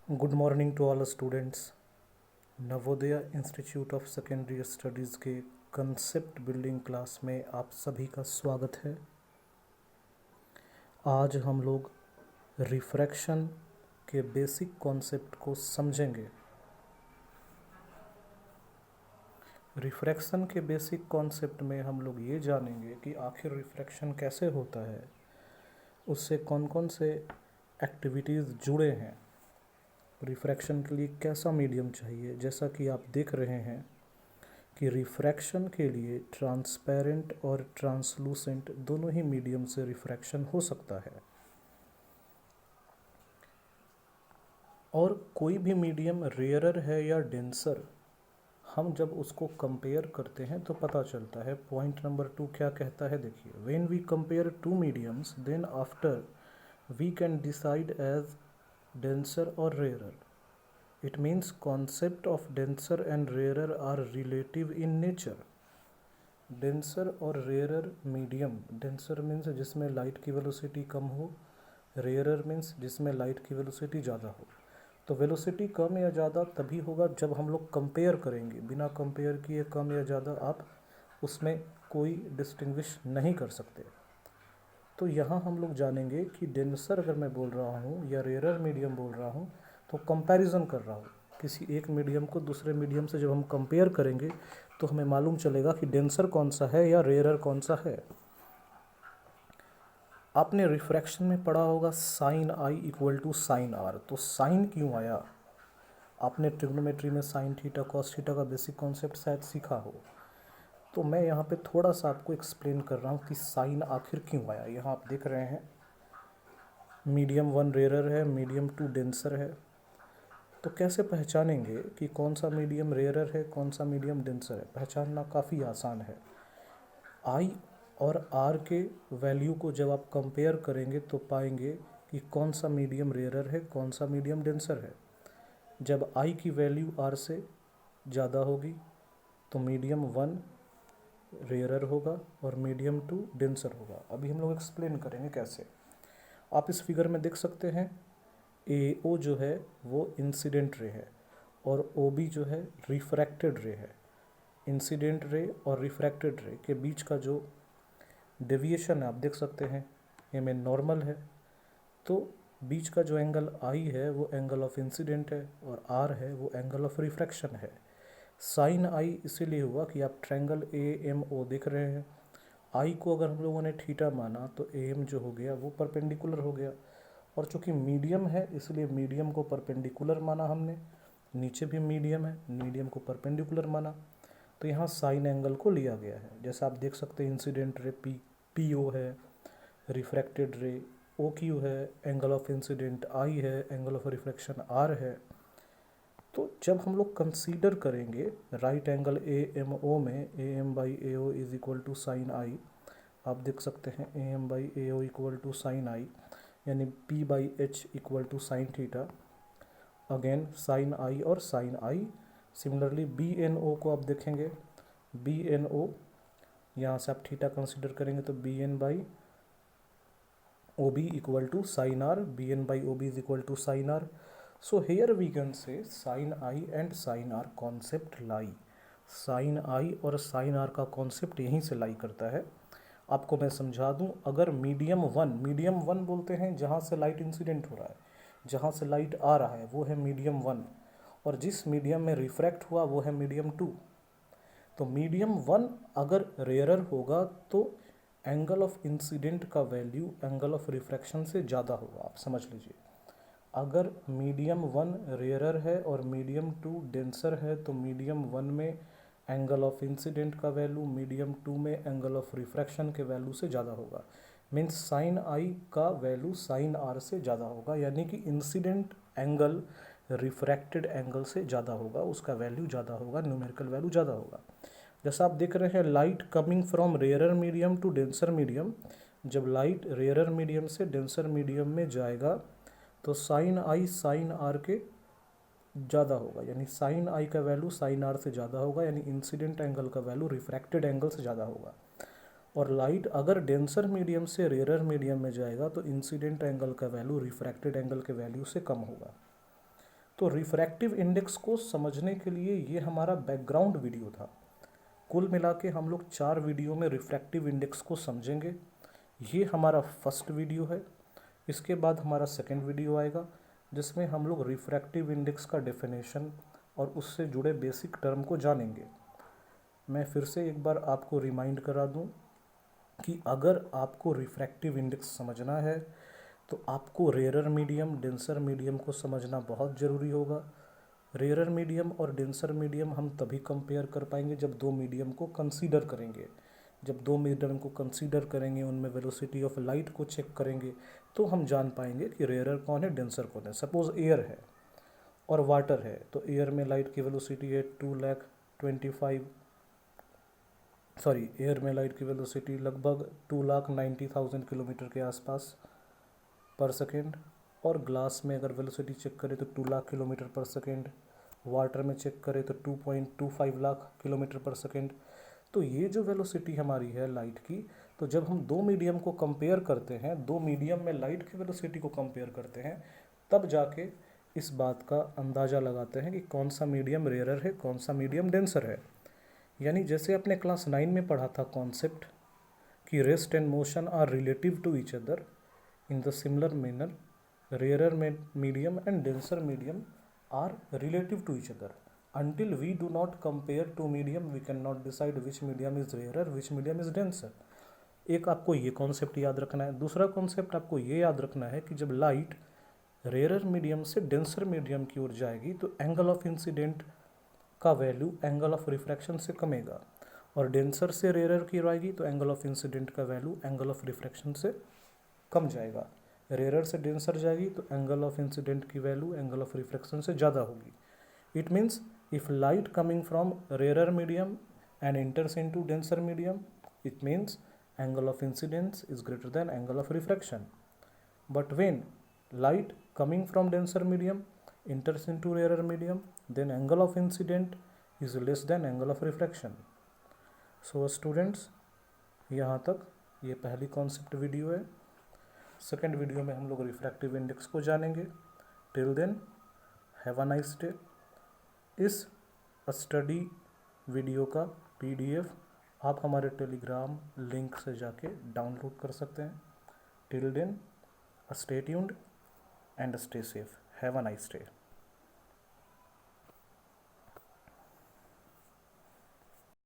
Good morning to all students. Navodaya institute of secondary studies के concept building class में आप सभी का स्वागत है। आज हम लोग रिफ्रैक्शन के बेसिक कॉन्सेप्ट को समझेंगे। रिफ्रैक्शन के बेसिक कॉन्सेप्ट में हम लोग ये जानेंगे कि आखिर रिफ्रैक्शन कैसे होता है, उससे कौन कौन से एक्टिविटीज़ जुड़े हैं, रिफ्रैक्शन के लिए कैसा मीडियम चाहिए। जैसा कि आप देख रहे हैं कि रिफ्रैक्शन के लिए ट्रांसपेरेंट और ट्रांसलूसेंट दोनों ही मीडियम से रिफ्रैक्शन हो सकता है, और कोई भी मीडियम रेयरर है या डेंसर, हम जब उसको कंपेयर करते हैं तो पता चलता है। पॉइंट नंबर 2 क्या कहता है, देखिए, when we compare two mediums then after we can decide as denser और rarer. It means concept of denser and rarer are relative in nature. Denser और rarer medium, denser means जिसमें light की velocity कम हो, rarer means जिसमें light की velocity ज़्यादा हो। तो वेलोसिटी कम या ज़्यादा तभी होगा जब हम लोग कंपेयर करेंगे। बिना कंपेयर किए कम या ज़्यादा आप उसमें कोई डिस्टिंग्विश नहीं कर सकते। तो यहाँ हम लोग जानेंगे कि डेंसर अगर मैं बोल रहा हूँ या रेयर मीडियम बोल रहा हूँ तो कंपैरिजन कर रहा हूँ। किसी एक मीडियम को दूसरे मीडियम से जब हम कंपेयर करेंगे तो हमें मालूम चलेगा कि डेंसर कौन सा है या रेयर कौन सा है। आपने रिफ्रैक्शन में पढ़ा होगा sine i equal to sine r. तो साइन क्यों आया? आपने ट्रिग्नोमेट्री में साइन थीटा कॉस थीटा का बेसिक कॉन्सेप्ट शायद सीखा हो। तो मैं यहाँ पे थोड़ा सा आपको एक्सप्लेन कर रहा हूँ कि साइन आखिर क्यों आया। यहाँ आप देख रहे हैं मीडियम 1 रेयरर है, मीडियम 2 डेंसर है। तो कैसे पहचानेंगे कि कौन सा मीडियम रेयरर है, कौन सा मीडियम डेंसर है? पहचानना काफ़ी आसान है। आई और आर के वैल्यू को जब आप कंपेयर करेंगे तो पाएंगे कि कौन सा मीडियम रेयरर है, कौन सा मीडियम डेंसर है। जब आई की वैल्यू आर से ज़्यादा होगी तो मीडियम 1 रेयरर होगा और मीडियम 2 डेंसर होगा। अभी हम लोग एक्सप्लेन करेंगे कैसे। आप इस फिगर में देख सकते हैं ए ओ जो है वो इंसिडेंट रे है और ओ बी जो है रिफ्रैक्टेड रे है। इंसिडेंट रे और रिफ्रैक्टेड रे के बीच का जो डेविएशन है आप देख सकते हैं, ए में नॉर्मल है। तो बीच का जो एंगल आई है वो एंगल ऑफ इंसिडेंट है और आर है वो एंगल ऑफ रिफ्रैक्शन है। साइन आई इसीलिए हुआ कि आप ट्रायंगल ए एम ओ देख रहे हैं। आई को अगर हम लोगों ने थीटा माना तो ए एम जो हो गया वो परपेंडिकुलर हो गया, और चूंकि मीडियम है इसलिए मीडियम को परपेंडिकुलर माना हमने। नीचे भी मीडियम है, मीडियम को परपेंडिकुलर माना, तो यहाँ साइन एंगल को लिया गया है। जैसा आप देख सकते हैं इंसिडेंट रे पी ओ है, रिफ्रैक्टेड रे ओ क्यू है, एंगल ऑफ इंसिडेंट आई है, एंगल ऑफ रिफ्रैक्शन आर है। तो जब हम लोग कंसीडर करेंगे right angle A M O में A M by A O is equal to sine i, आप देख सकते हैं A M by A O equal to sine i, यानी P by H equal to sine theta. Again sine आई और sine i. Similarly B N O को आप देखेंगे, B N ओ यहाँ से आप थीटा कंसिडर करेंगे तो B N by O B equal to sine R, B N by O B is equal to sine R. So here we can say sine I and sine R concept लाई। Sine आई और sine are का concept यहीं से लाई करता है। आपको मैं समझा दूं, अगर मीडियम वन बोलते हैं जहाँ से लाइट इंसिडेंट हो रहा है, जहाँ से लाइट आ रहा है वो है मीडियम 1, और जिस मीडियम में रिफ्रैक्ट हुआ वो है मीडियम 2। तो मीडियम 1 अगर रेयरर होगा तो एंगल ऑफ इंसिडेंट का वैल्यू एंगल ऑफ रिफ्रैक्शन से ज़्यादा होगा। आप समझ लीजिए, अगर मीडियम 1 रेयरर है और मीडियम 2 डेंसर है तो मीडियम 1 में एंगल ऑफ इंसिडेंट का वैल्यू मीडियम 2 में एंगल ऑफ रिफ्रैक्शन के वैल्यू से ज़्यादा होगा। मीन्स साइन आई का वैल्यू साइन आर से ज़्यादा होगा, यानी कि इंसिडेंट एंगल रिफ्रैक्टेड एंगल से ज़्यादा होगा, उसका वैल्यू ज़्यादा होगा, न्यूमेरिकल वैल्यू ज़्यादा होगा। जैसा आप देख रहे हैं light coming from rarer medium to denser medium, जब लाइट रेयरर मीडियम से डेंसर मीडियम में जाएगा तो साइन आई साइन आर के ज़्यादा होगा, यानी साइन आई का वैल्यू साइन आर से ज़्यादा होगा, यानी इंसिडेंट एंगल का वैल्यू रिफ्रैक्टेड एंगल से ज़्यादा होगा। और लाइट अगर डेंसर मीडियम से रेयरर मीडियम में जाएगा तो इंसिडेंट एंगल का वैल्यू रिफ्रैक्टेड एंगल के वैल्यू से कम होगा। तो रिफ्रैक्टिव इंडेक्स को समझने के लिए ये हमारा बैकग्राउंड वीडियो था। कुल मिला के हम लोग 4 वीडियो में रिफ्रैक्टिव इंडेक्स को समझेंगे। ये हमारा फर्स्ट वीडियो है। इसके बाद हमारा सेकंड वीडियो आएगा जिसमें हम लोग रिफ्रैक्टिव इंडेक्स का डेफिनेशन और उससे जुड़े बेसिक टर्म को जानेंगे। मैं फिर से एक बार आपको रिमाइंड करा दूं कि अगर आपको रिफ्रैक्टिव इंडेक्स समझना है तो आपको रेयरर मीडियम, डेंसर मीडियम को समझना बहुत ज़रूरी होगा। रेयरर मीडियम और डेंसर मीडियम हम तभी कंपेयर कर पाएंगे जब दो मीडियम को कंसीडर करेंगे। जब दो मीडियम को कंसीडर करेंगे, उनमें वेलोसिटी ऑफ लाइट को चेक करेंगे, तो हम जान पाएंगे कि रेयरर कौन है, डेंसर कौन है। सपोज एयर है और वाटर है, तो एयर में लाइट की वेलोसिटी है एयर में लाइट की वेलोसिटी लगभग 2,90,000 किलोमीटर के आसपास पर सेकेंड। और ग्लास में अगर वेलोसिटी चेक करें तो 2 लाख किलोमीटर पर सेकेंड। वाटर में चेक करें तो 2.25 लाख किलोमीटर पर सेकेंड। तो ये जो वेलोसिटी हमारी है लाइट की, तो जब हम दो मीडियम को कंपेयर करते हैं, दो मीडियम में लाइट की वेलोसिटी को कंपेयर करते हैं, तब जाके इस बात का अंदाज़ा लगाते हैं कि कौन सा मीडियम रेयरर है, कौन सा मीडियम डेंसर है। यानी जैसे आपने क्लास 9 में पढ़ा था कॉन्सेप्ट कि rest and motion are relative to each other, in the similar manner rarer medium and denser medium are relative to each other. Until we do not compare two medium, we cannot decide which medium is rarer, which medium is denser. एक आपको ये concept याद रखना है। दूसरा concept आपको ये याद रखना है कि जब लाइट रेयर मीडियम से डेंसर मीडियम की ओर जाएगी तो एंगल ऑफ इंसिडेंट का वैल्यू एंगल ऑफ रिफ्रैक्शन से कमेगा, और डेंसर से रेयर की ओर आएगी तो एंगल ऑफ इंसिडेंट का वैल्यू एंगल ऑफ रिफ्रैक्शन से कम जाएगा। रेयर से डेंसर जाएगी तो एंगल ऑफ इंसिडेंट की वैल्यू एंगल ऑफ रिफ्रैक्शन से ज़्यादा होगी। It means if light coming from rare medium and enters into denser medium, it means angle of incidence is greater than angle of refraction. But when light coming from denser medium enters into rarer medium, then angle of incident is less than angle of refraction. So students, यहाँ तक ये पहली concept video है। Second video में हम लोग refractive index को जानेंगे। Till then have a nice day. इस स्टडी वीडियो का PDF आप हमारे टेलीग्राम लिंक से जाके डाउनलोड कर सकते हैं। Till then stay tuned and stay safe. Have a nice day.